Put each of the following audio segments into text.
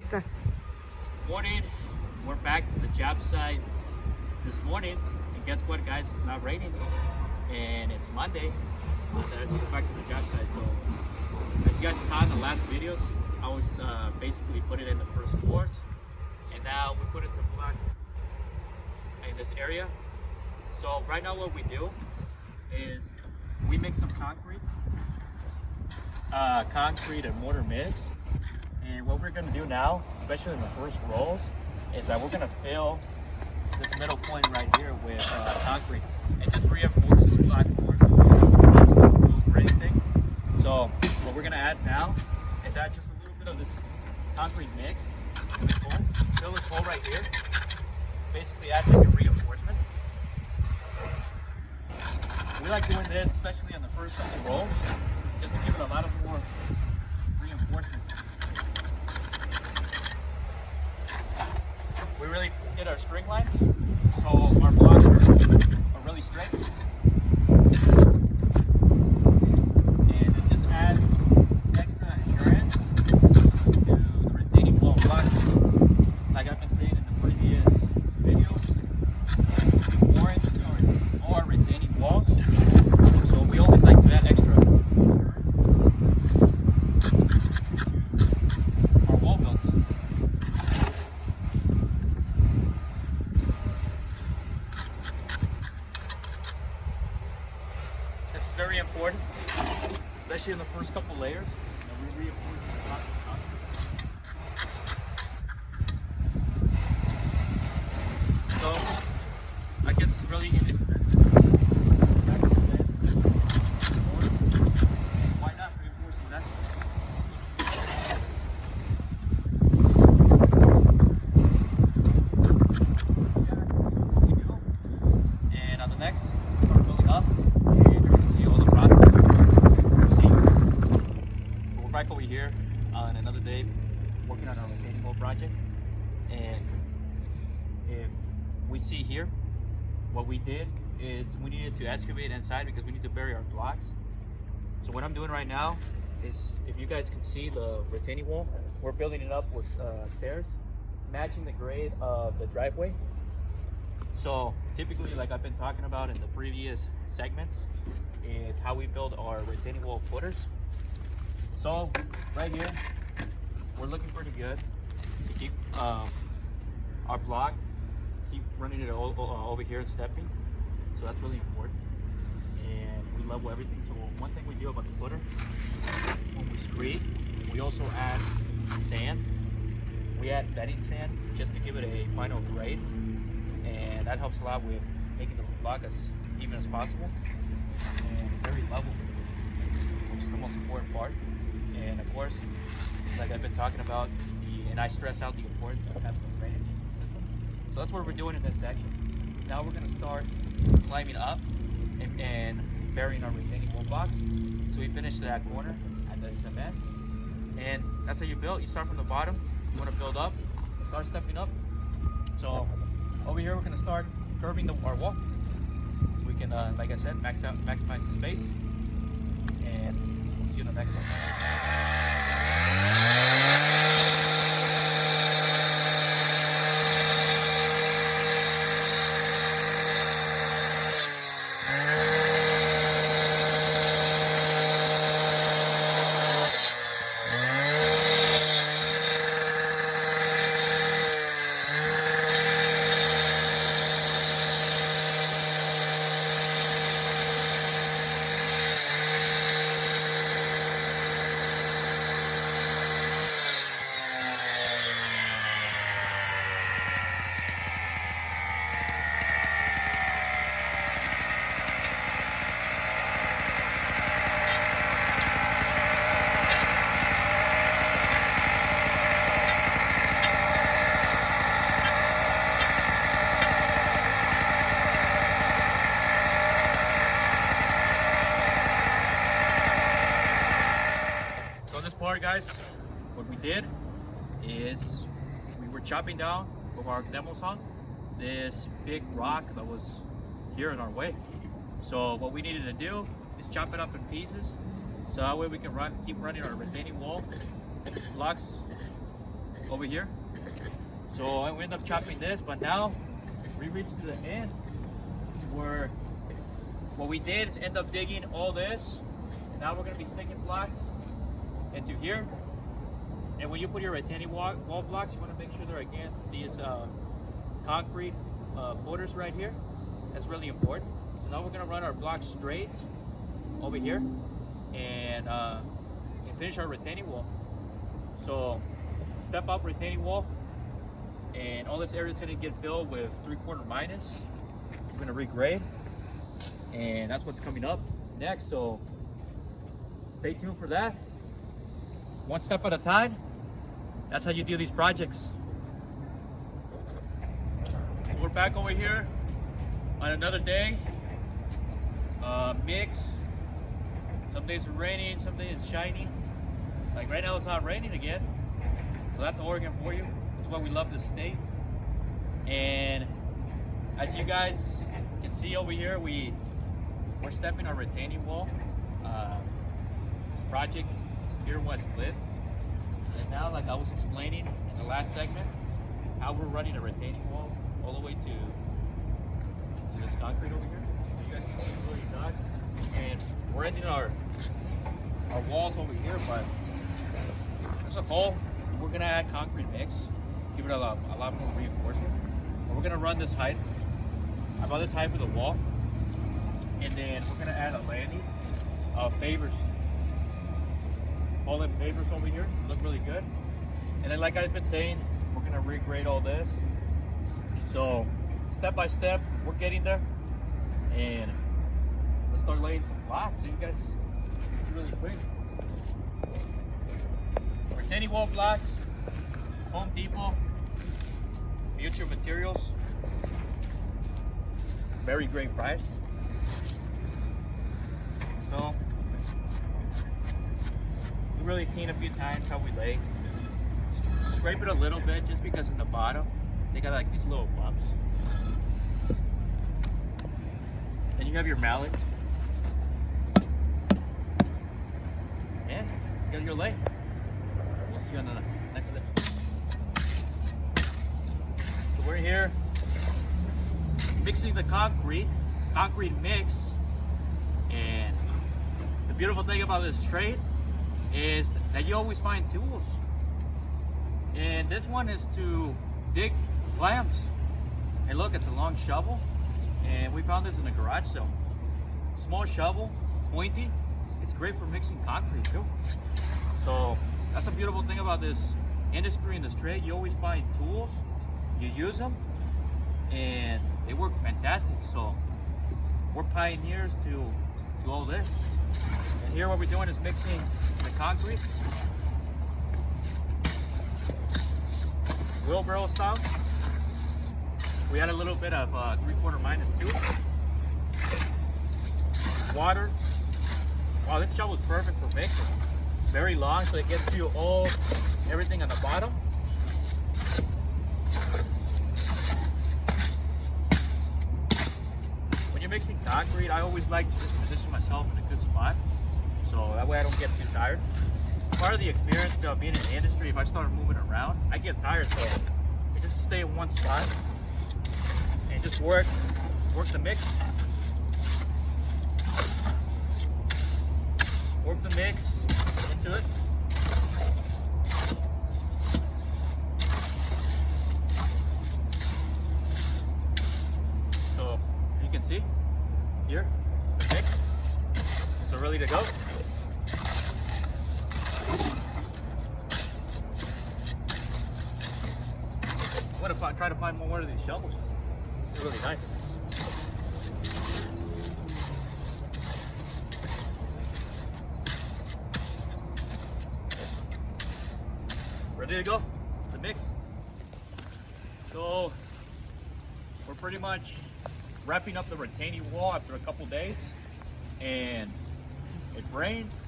Está. Morning, we're back to the job site this morning, and guess what, guys? It's not raining, and it's Monday. Let's go back to the job site. So, as you guys saw in the last videos, I was basically putting in the first course, and now we put in some block in this area. So right now, what we do is we mix some concrete and mortar mix. And what we're gonna do now, especially in the first rolls, is that we're gonna fill this middle point right here with concrete and just reinforce this block more so it doesn't move or anything. So what we're gonna add now is add just a little bit of this concrete mix in this hole. Fill this hole right here. Basically adds like a reinforcement. We like doing this, especially in the first couple rolls, just to give it a lot of more reinforcement. We really get our string lines, so our blocks are really straight. And this just adds extra assurance to the retaining wall blocks. Like I've been saying in the previous videos, we warrant all our retaining walls, so we always like to add extra our wall builds. This is very important, especially in the first couple layers. And we reinforce the top of the top. So, I guess it's really easy. Why not reinforcing that? And on the next, start building up. Back over here on another day working on our retaining wall project, and if we see here, what we did is we needed to excavate inside because we need to bury our blocks. So what I'm doing right now is, if you guys can see the retaining wall, we're building it up with stairs matching the grade of the driveway. So typically, like I've been talking about in the previous segments, is how we build our retaining wall footers. So right here, we're looking pretty good to keep our block, keep running it over here and stepping. So that's really important. And we level everything. So one thing we do about the footer, when we screed, we also add sand. We add bedding sand just to give it a final grade. And that helps a lot with making the block as even as possible and very level, which is the most important part. And of course, like I've been talking about, and I stress out the importance of having a drainage system. So that's what we're doing in this section. Now we're going to start climbing up and burying our retaining wall blocks. So we finish that corner and then cement. And that's how you build. You start from the bottom. You want to build up, start stepping up. So over here, we're going to start curving our wall. So we can, like I said, maximize the space. And we'll see you in the next one. Part, guys, what we did is we were chopping down with our demo saw this big rock that was here in our way. So what we needed to do is chop it up in pieces, so that way we can keep running our retaining wall blocks over here. So I end up chopping this, but now we reached to the end where what we did is end up digging all this. And now we're gonna be sticking blocks into here. And when you put your retaining wall blocks, you wanna make sure they're against these concrete footers right here. That's really important. So now we're gonna run our blocks straight over here and finish our retaining wall. So it's a step up retaining wall, and all this area is gonna get filled with 3/4 minus. We're gonna regrade, and that's what's coming up next. So stay tuned for that. One step at a time. That's how you do these projects. So we're back over here on another day. Mix. Some days are raining, some days it's shiny. Like right now it's not raining again. So that's Oregon for you. That's why we love this state. And as you guys can see over here, we're stepping our retaining wall project here in West Linn. And now, like I was explaining in the last segment, how we're running a retaining wall all the way to this concrete over here. So you guys can see it's really done. And we're ending our walls over here, but as a whole, we're gonna add concrete mix, give it a lot more reinforcement. And we're gonna run this height, about this height for the wall, and then we're gonna add a landing of pavers. All in pavers over here look really good. And then, like I've been saying, we're gonna regrade all this. So step by step, we're getting there, and let's start laying some blocks so you guys can see really quick. Retaining wall blocks, Home Depot, Mutual Materials, very great price. So we've really seen a few times how we lay. Scrape it a little bit just because in the bottom they got like these little bumps. Then you have your mallet. And you got your lay. We'll see you on the next lift. So we're here mixing the concrete mix, and the beautiful thing about this trade is that you always find tools. And this one is to dig clams. And look, it's a long shovel, and we found this in the garage sale. Small shovel, pointy. It's great for mixing concrete too. So that's a beautiful thing about this industry and this trade. You always find tools, you use them, and they work fantastic. So we're pioneers to all this. And here what we're doing is mixing the concrete, wheelbarrow style. We add a little bit of 3/4 minus to it. Water. Wow, this shovel is perfect for mixing. Very long, so it gets you everything on the bottom. When you're mixing concrete, I always like to just position myself in a good spot, so that way I don't get too tired. Part of the experience of being in the industry, if I start moving around, I get tired, so I just stay in one spot and just work the mix. Work the mix into it. So you can see here the mix. So ready to go. I'm gonna try to find more of these shovels. They're really nice. Ready to go, the mix. So we're pretty much wrapping up the retaining wall after a couple days, and it rains.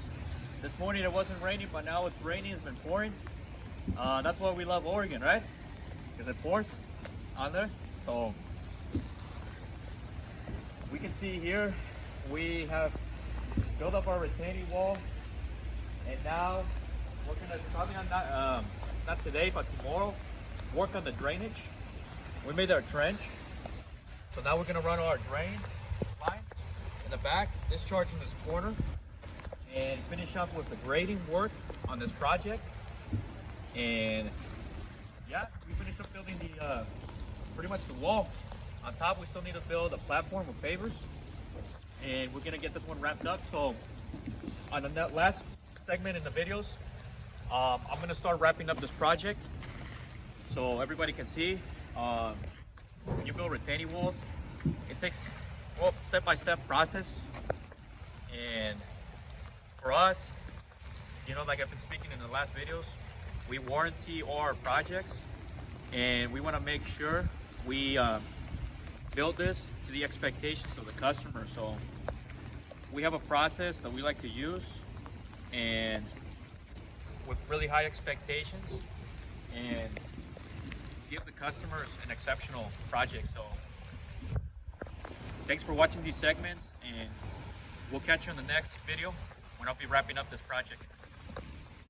This morning it wasn't raining, but now it's raining. It's been pouring. That's why we love Oregon, right? Because it pours on there. So we can see here we have filled up our retaining wall, and now we're gonna probably not today, but tomorrow, work on the drainage. We made our trench. So now we're gonna run our drain lines in the back, discharge in this corner, and finish up with the grading work on this project. And yeah, we finished up building the pretty much the wall. On top, we still need to build a platform with pavers, and we're gonna get this one wrapped up. So on the last segment in the videos, I'm gonna start wrapping up this project so everybody can see. When you build retaining walls, it takes step-by-step process, and for us, you know, like I've been speaking in the last videos, we warranty all our projects, and we want to make sure we build this to the expectations of the customer. So we have a process that we like to use, and with really high expectations, and give the customers an exceptional project. So thanks for watching these segments, and we'll catch you in the next video when I'll be wrapping up this project.